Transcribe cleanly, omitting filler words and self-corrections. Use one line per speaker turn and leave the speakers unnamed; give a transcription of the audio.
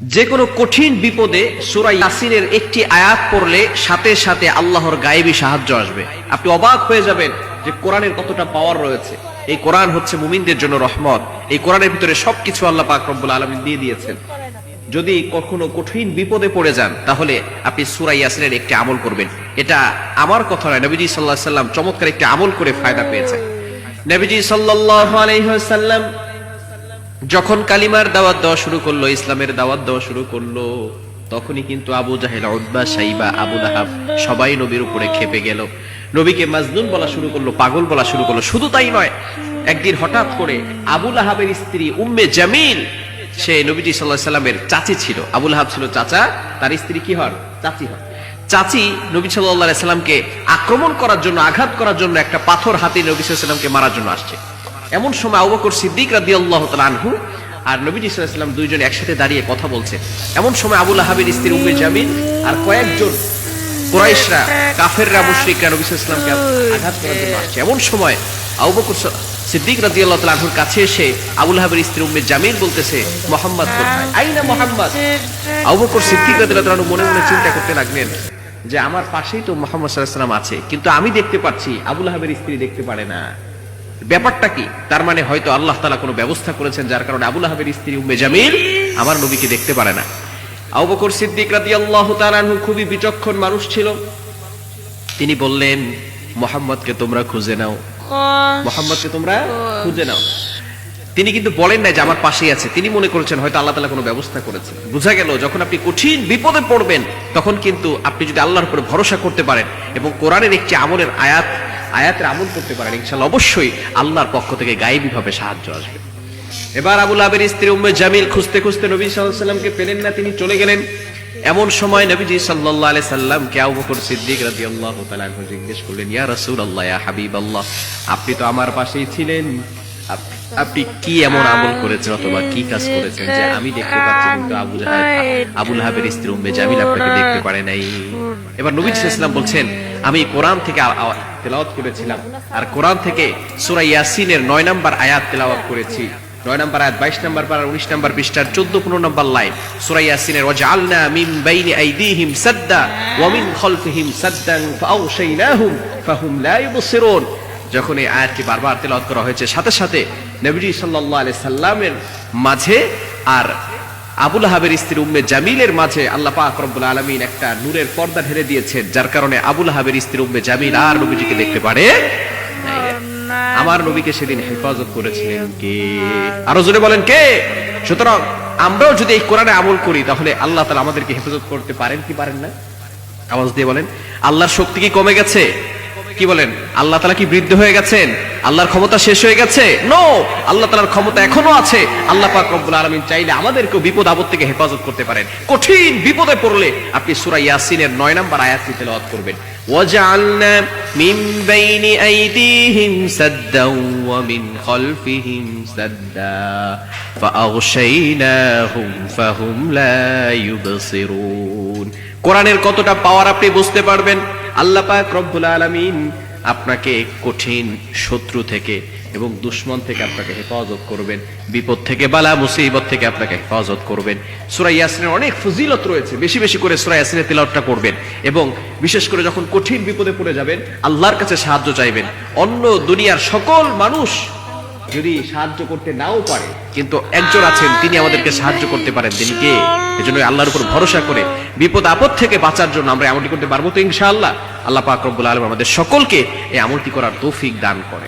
যে কোনো কঠিন বিপদে সূরা ইয়াসিনের একটি আয়াত পড়লে সাথে সাথে আল্লাহর গায়েবী সাহায্য আসবে। আপনি অবাক হয়ে যাবেন যে কোরআনের কতটা পাওয়ার রয়েছে। এই কোরআন হচ্ছে মুমিনদের জন্য রহমত। এই কোরআনের ভিতরে সবকিছু আল্লাহ পাক রব্বুল আলামিন দিয়ে দিয়েছেন। যদি কখনো কঠিন বিপদে পড়ে যান তাহলে আপনি সূরা ইয়াসিনের একটি আমল করবেন। এটা আমার কথা নয়, নবীজি সাল্লাল্লাহু আলাইহি ওয়াসাল্লাম চমৎকার একটি আমল করে ফায়দা পেয়েছেন। নবীজি সাল্লাল্লাহু আলাইহি ওয়াসাল্লাম যখন কালিমার দাওয়াত দেওয়া শুরু করলো, ইসলামের দাওয়াত দেওয়া শুরু করলো, তখনই কিন্তু আবু জাহেল, উতবা, শাইবা, আবু লাহাব সবাই নবীর উপরে খেপে গেল। নবীকে মাজনুন বলা শুরু করলো, পাগল বলা শুরু করলো। শুধু তাই নয়, একদিন হঠাৎ করে আবু লাহাবের স্ত্রী উম্মে জামিল, সে নবীজি সাল্লাল্লাহু আলাইহি সাল্লামের চাচি ছিল। আবু লাহাব ছিল চাচা, তার স্ত্রী কি হন? চাচি হন। চাচি নবী সাল্লাল্লাহু আলাইহি সাল্লামকে আক্রমণ করার জন্য, আঘাত করার জন্য একটা পাথর হাতে নবী সাল্লাল্লাহু আলাইহি সাল্লামকে মারার জন্য আসছে। এমন সময় আবু বকর সিদ্দিক রাদিয়াল্লাহু তাআলা আনহু আর নবীজি সাল্লাল্লাহু আলাইহি ওয়াসাল্লাম দুইজন একসাথে দাঁড়িয়ে কথা বলছে। এমন সময় আবু লাহাবের স্ত্রী উম্মে জামিল আর কয়েকজন কুরাইশরা, কাফেররা, মুশরিকরা নবী সাল্লাল্লাহু আলাইহি ওয়াসাল্লামকে আঘাত করার জন্য আসছে। এমন সময় আবু বকর সিদ্দিক রাদিয়াল্লাহু তাআলা আনহুর কাছে এসে আবু লাহাবের স্ত্রী উম্মে জামিল বলতেছে, মুহাম্মদ কোথায়? আইনা মুহাম্মদ? আবু বকর সিদ্দিক রাদিয়াল্লাহু তাআলা মনে মনে চিন্তা করতে লাগলেন যে আমার পাশেই তো মুহাম্মদ সাল্লাল্লাহু আলাইহি ওয়াসাল্লাম আছে, কিন্তু আমি দেখতে পাচ্ছি, আবু লাহাবের স্ত্রী দেখতে পারে না। ব্যাপারটা কি? তার মানে হয়তো আল্লাহ তাআলা কোনো ব্যবস্থা করেছেন যার কারণে আবু লাহাবের স্ত্রী উম্মে জামিল আমার নবীকে দেখতে পারে না। আবু বকর সিদ্দিক রাদিয়াল্লাহু তাআলা আনহু খুবই বিচক্ষণ মানুষ ছিল। তিনি বললেন, মুহাম্মদকে তোমরা খুঁজে নাও, মুহাম্মদকে তোমরা খুঁজে নাও। তিনি কিন্তু বলেন না যে আমার পাশেই আছে। তিনি মনে করেছেন হয়তো আল্লাহ তাআলা কোনো ব্যবস্থা করেছেন। বোঝা গেল যখন আপনি কঠিন বিপদে পড়বেন তখন কিন্তু আপনি যদি আল্লাহর উপর ভরসা করতে পারেন এবং কোরআনের একটি আমলের আয়াতের আমল করতে পারেন, ইনশাআল্লাহ অবশ্যই আল্লাহর পক্ষ থেকে গায়েবী ভাবে সাহায্য আসবে। এবার আবু লাহাবের স্ত্রী উম্মে জামিল খুঁজতে খুঁজতে নবী সাল্লাল্লাহু আলাইহি সাল্লামকে পেলেন না, তিনি চলে গেলেন। এমন সময় নবীজি সাল্লাল্লাহু আলাইহি সাল্লামকে আবু বকর সিদ্দিক রাদিয়াল্লাহু তাআলা আনহু জিজ্ঞেস করলেন, ইয়া রাসূলুল্লাহ, ইয়া হাবিবাল্লাহ, আপনি তো আমার পাশেই ছিলেন, আপনি কি এমন আমল করেছেন অথবা কি কাজ করেছেন যে আমি দেখতে পাচ্ছি কিন্তু আবু লাহাবের স্ত্রী উম্মে জামিল আপনাকে দেখতে পারে নাই? এবার নবী সাল্লাল্লাহু আলাইহি ওয়াসাল্লাম বলছেন, আমি কোরআন থেকে তেলাওয়াত করেছিলাম, আর কোরআন থেকে সূরা ইয়াসিনের 9 নম্বর আয়াত তেলাওয়াত করেছি। 9 নম্বর আয়াত, 22 নম্বর পারা, 19 নম্বর পৃষ্ঠার 14-15 নম্বর লাইন সূরা ইয়াসিনের, ওয়াজআলনা মিন বাইনি আইদিহিম সাদ্দা ওয়া মিন খালফিহিম সাদ্দান ফাআগশাইনাহুম ফাহুম লা ইউবসিরুন। যখন এই আয়াতটি বারবার তেলাওয়াত করা হয়েছে, সাথে সাথে নবীজি সাল্লাল্লাহু আলাইহি সাল্লামের মাঝে আর আবু লাহাবের স্ত্রী উম্মে জামিলের মাঝে আল্লাহ পাক রব্বুল আলামিন একটা নূরের পর্দা ঢেলে দিয়েছেন, যার কারণে আবু লাহাবের স্ত্রী উম্মে জামিল আর নবীজিকে দেখতে পারে। আমার নবীকে সেদিন হেফাজত করেছিলেন কে? আরো জোরে বলেন কে? সুতরাং আমরাও যদি এই কোরআনে আমল করি তাহলে আল্লাহ তাআলা আমাদেরকে হেফাজত করতে পারেন কি পারেন না? আওয়াজ দিয়ে বলেন। আল্লাহর শক্তি কি কমে গেছে? কি বলেন? আল্লাহ তাআলা কি বৃদ্ধ হয়ে গেছেন? আল্লাহর ক্ষমতা শেষ হয়ে গেছে? নো, আল্লাহ তাআলার ক্ষমতা এখনো আছে। আল্লাহ পাক রব্বুল আলামিন চাইলে আমাদেরকে বিপদ আপদ থেকে হেফাজত করতে পারেন। কঠিন বিপদে পড়লে আপনি সূরা ইয়াসিনের 9 নম্বর আয়াতটি তেলাওয়াত করবেন, ওয়াজআলনা মিন বাইনি আইদিহিম সাদ্দাও ওয়া মিন খালফিহিম সাদ্দা ফাআগশাইনাহুম ফাহুম লা ইউবসিরুন। কোরআনের কতটা পাওয়ার আপনি বুঝতে পারবেন। আল্লাহ পাক রব্বুল আলামিন আপনাকে কঠিন শত্রু থেকে এবং দুশমন থেকে আপনাকে হেফাজত করবেন, বিপদ থেকে, বালা মুসিবত থেকে আপনাকে হেফাজত করবেন। সূরা ইয়াসিনের অনেক ফজিলত রয়েছে, বেশি বেশি করে সূরা ইয়াসিনের তিলাওয়াতটা করবেন এবং বিশেষ করে যখন কঠিন বিপদে পড়ে যাবেন আল্লাহর কাছে সাহায্য চাইবেন। অন্য দুনিয়ার সকল মানুষ যদি সাহায্য করতে নাও পারে, কিন্তু একজন আছেন তিনি আমাদেরকে সাহায্য করতে পারেন। তিনি কে? এজন্য আল্লাহর উপর ভরসা করে বিপদ আপদ থেকে বাঁচার জন্য আমরা আমলটি করতে পারবো তো ইনশাআল্লাহ। আল্লাহ পাক রব্বুল আলামিন আমাদের সকলকে এই আমলটি করার তৌফিক দান করে।